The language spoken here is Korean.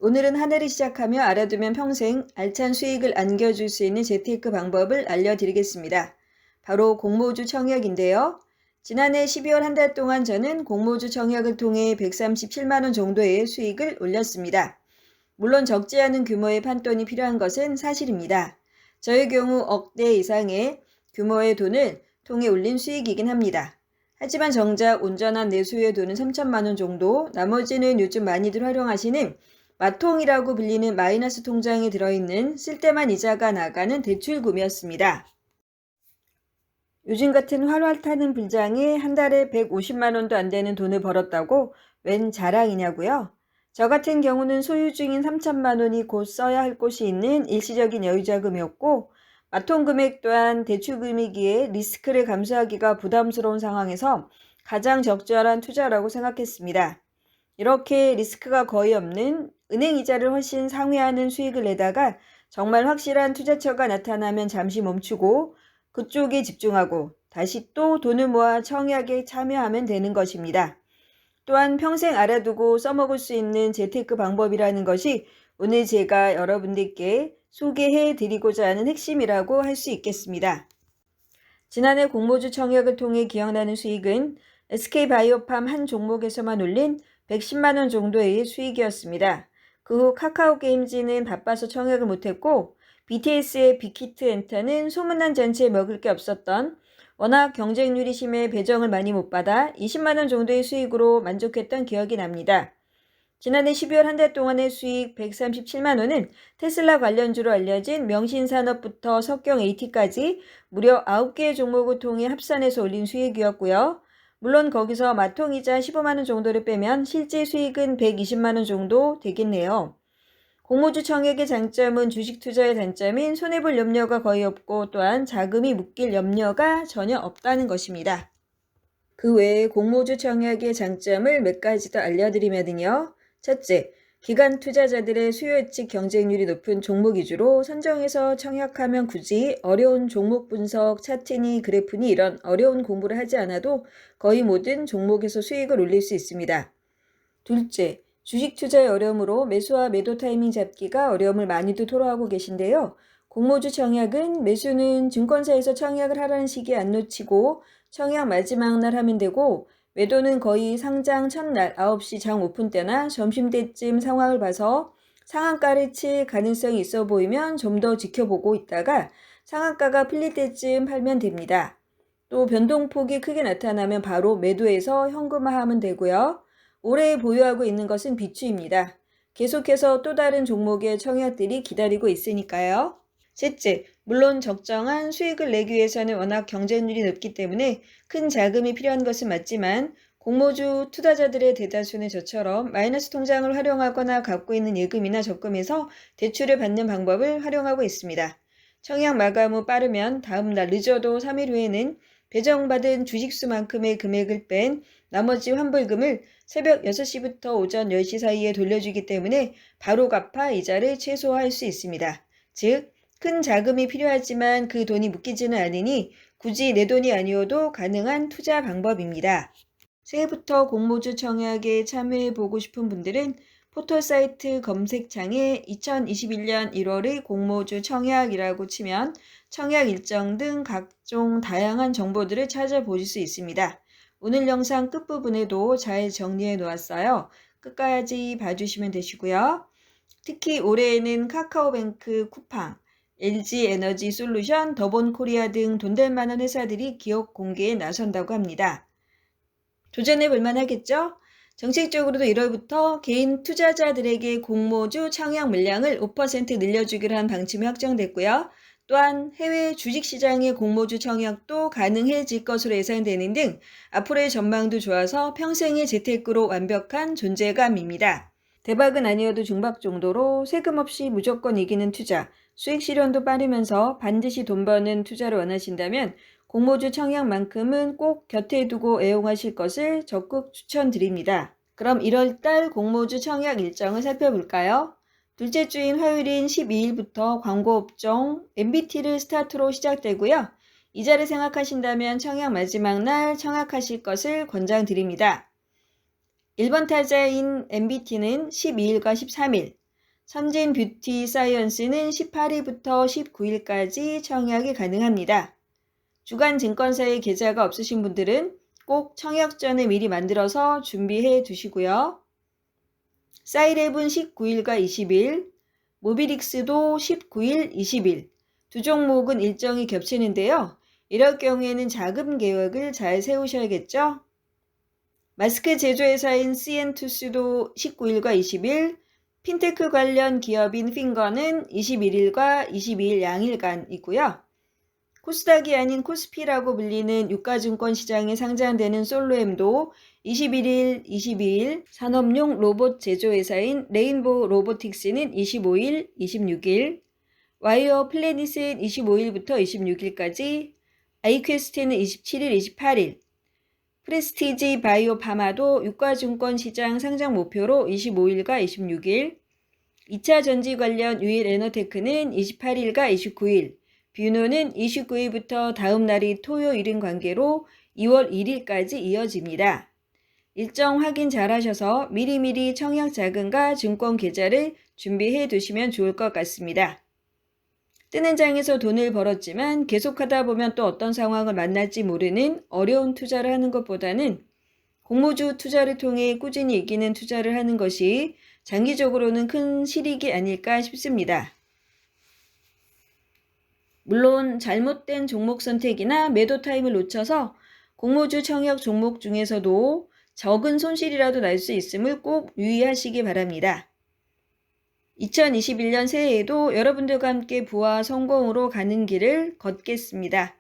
오늘은 한 해를 시작하며 알아두면 평생 알찬 수익을 안겨줄 수 있는 재테크 방법을 알려드리겠습니다. 바로 공모주 청약인데요. 지난해 12월 한 달 동안 저는 공모주 청약을 통해 137만 원 정도의 수익을 올렸습니다. 물론 적지 않은 규모의 판돈이 필요한 것은 사실입니다. 저의 경우 억대 이상의 규모의 돈을 통해 올린 수익이긴 합니다. 하지만 정작 온전한 내수의 돈은 3천만 원 정도, 나머지는 요즘 많이들 활용하시는 마통이라고 불리는 마이너스 통장에 들어있는 쓸 때만 이자가 나가는 대출금이었습니다. 요즘 같은 활활 타는 불장에 한 달에 150만 원도 안 되는 돈을 벌었다고 웬 자랑이냐고요? 저 같은 경우는 소유 중인 3천만 원이 곧 써야 할 곳이 있는 일시적인 여유자금이었고, 마통 금액 또한 대출금이기에 리스크를 감수하기가 부담스러운 상황에서 가장 적절한 투자라고 생각했습니다. 이렇게 리스크가 거의 없는 은행 이자를 훨씬 상회하는 수익을 내다가 정말 확실한 투자처가 나타나면 잠시 멈추고 그쪽에 집중하고 다시 또 돈을 모아 청약에 참여하면 되는 것입니다. 또한 평생 알아두고 써먹을 수 있는 재테크 방법이라는 것이 오늘 제가 여러분들께 소개해 드리고자 하는 핵심이라고 할 수 있겠습니다. 지난해 공모주 청약을 통해 기억나는 수익은 SK바이오팜 한 종목에서만 올린 110만 원 정도의 수익이었습니다. 그 후 카카오게임즈는 바빠서 청약을 못했고, BTS의 빅히트 엔터는 소문난 잔치에 먹을 게 없었던, 워낙 경쟁률이 심해 배정을 많이 못 받아 20만 원 정도의 수익으로 만족했던 기억이 납니다. 지난해 12월 한 달 동안의 수익 137만 원은 테슬라 관련주로 알려진 명신산업부터 석경 AT까지 무려 9개의 종목을 통해 합산해서 올린 수익이었고요. 물론 거기서 마통이자 15만 원 정도를 빼면 실제 수익은 120만 원 정도 되겠네요. 공모주 청약의 장점은 주식 투자의 단점인 손해볼 염려가 거의 없고, 또한 자금이 묶일 염려가 전혀 없다는 것입니다. 그 외에 공모주 청약의 장점을 몇 가지 더 알려드리면요. 첫째, 기관 투자자들의 수요 예측 경쟁률이 높은 종목 위주로 선정해서 청약하면 굳이 어려운 종목 분석, 차트니, 그래프니 이런 어려운 공부를 하지 않아도 거의 모든 종목에서 수익을 올릴 수 있습니다. 둘째, 주식 투자의 어려움으로 매수와 매도 타이밍 잡기가 어려움을 많이도 토로하고 계신데요. 공모주 청약은 매수는 증권사에서 청약을 하라는 시기에 안 놓치고 청약 마지막 날 하면 되고, 매도는 거의 상장 첫날 9시 장 오픈 때나 점심때쯤 상황을 봐서 상한가를 칠 가능성이 있어 보이면 좀 더 지켜보고 있다가 상한가가 풀릴 때쯤 팔면 됩니다. 또 변동폭이 크게 나타나면 바로 매도해서 현금화하면 되고요. 오래 보유하고 있는 것은 비추입니다. 계속해서 또 다른 종목의 청약들이 기다리고 있으니까요. 셋째, 물론 적정한 수익을 내기 위해서는 워낙 경쟁률이 높기 때문에 큰 자금이 필요한 것은 맞지만, 공모주 투자자들의 대다수는 저처럼 마이너스 통장을 활용하거나 갖고 있는 예금이나 적금에서 대출을 받는 방법을 활용하고 있습니다. 청약 마감 후 빠르면 다음 날, 늦어도 3일 후에는 배정받은 주식수만큼의 금액을 뺀 나머지 환불금을 새벽 6시부터 오전 10시 사이에 돌려주기 때문에 바로 갚아 이자를 최소화할 수 있습니다. 즉, 큰 자금이 필요하지만 그 돈이 묶이지는 않으니 굳이 내 돈이 아니어도 가능한 투자 방법입니다. 새해부터 공모주 청약에 참여해보고 싶은 분들은 포털사이트 검색창에 2021년 1월의 공모주 청약이라고 치면 청약 일정 등 각종 다양한 정보들을 찾아보실 수 있습니다. 오늘 영상 끝부분에도 잘 정리해 놓았어요. 끝까지 봐주시면 되시고요. 특히 올해에는 카카오뱅크, 쿠팡, LG에너지솔루션, 더본코리아 등 돈 될 만한 회사들이 기업 공개에 나선다고 합니다. 도전해 볼 만하겠죠? 정책적으로도 1월부터 개인 투자자들에게 공모주 청약 물량을 5% 늘려주기로 한 방침이 확정됐고요. 또한 해외 주식시장의 공모주 청약도 가능해질 것으로 예상되는 등 앞으로의 전망도 좋아서 평생의 재테크로 완벽한 존재감입니다. 대박은 아니어도 중박 정도로 세금 없이 무조건 이기는 투자, 수익 실현도 빠르면서 반드시 돈 버는 투자를 원하신다면 공모주 청약만큼은 꼭 곁에 두고 애용하실 것을 적극 추천드립니다. 그럼 1월달 공모주 청약 일정을 살펴볼까요? 둘째 주인 화요일인 12일부터 광고 업종 MBT를 스타트로 시작되고요. 이자를 생각하신다면 청약 마지막 날 청약하실 것을 권장드립니다. 1번 타자인 MBT는 12일과 13일, 선진 뷰티 사이언스는 18일부터 19일까지 청약이 가능합니다. 주간 증권사에 계좌가 없으신 분들은 꼭 청약 전에 미리 만들어서 준비해 두시고요. 사이랩은 19일과 20일, 모비릭스도 19일, 20일, 두 종목은 일정이 겹치는데요. 이럴 경우에는 자금 계획을 잘 세우셔야겠죠? 마스크 제조회사인 CN투스도 19일과 20일, 핀테크 관련 기업인 핑거는 21일과 22일 양일간 있고요. 코스닥이 아닌 코스피라고 불리는 유가증권 시장에 상장되는 솔로엠도 21일, 22일, 산업용 로봇 제조회사인 레인보우 로보틱스는 25일, 26일, 와이어 플래닛은 25일부터 26일까지, 아이퀘스트는 27일, 28일, 프레스티지 바이오 파마도 유가증권 시장 상장 목표로 25일과 26일, 2차 전지 관련 유일 에너테크는 28일과 29일, 뷰노는 29일부터 다음 날이 토요일인 관계로 2월 1일까지 이어집니다. 일정 확인 잘 하셔서 미리미리 청약 자금과 증권 계좌를 준비해 두시면 좋을 것 같습니다. 뜨는 장에서 돈을 벌었지만 계속하다 보면 또 어떤 상황을 만날지 모르는 어려운 투자를 하는 것보다는 공모주 투자를 통해 꾸준히 이기는 투자를 하는 것이 장기적으로는 큰 실익이 아닐까 싶습니다. 물론 잘못된 종목 선택이나 매도 타임을 놓쳐서 공모주 청약 종목 중에서도 적은 손실이라도 날 수 있음을 꼭 유의하시기 바랍니다. 2021년 새해에도 여러분들과 함께 부와 성공으로 가는 길을 걷겠습니다.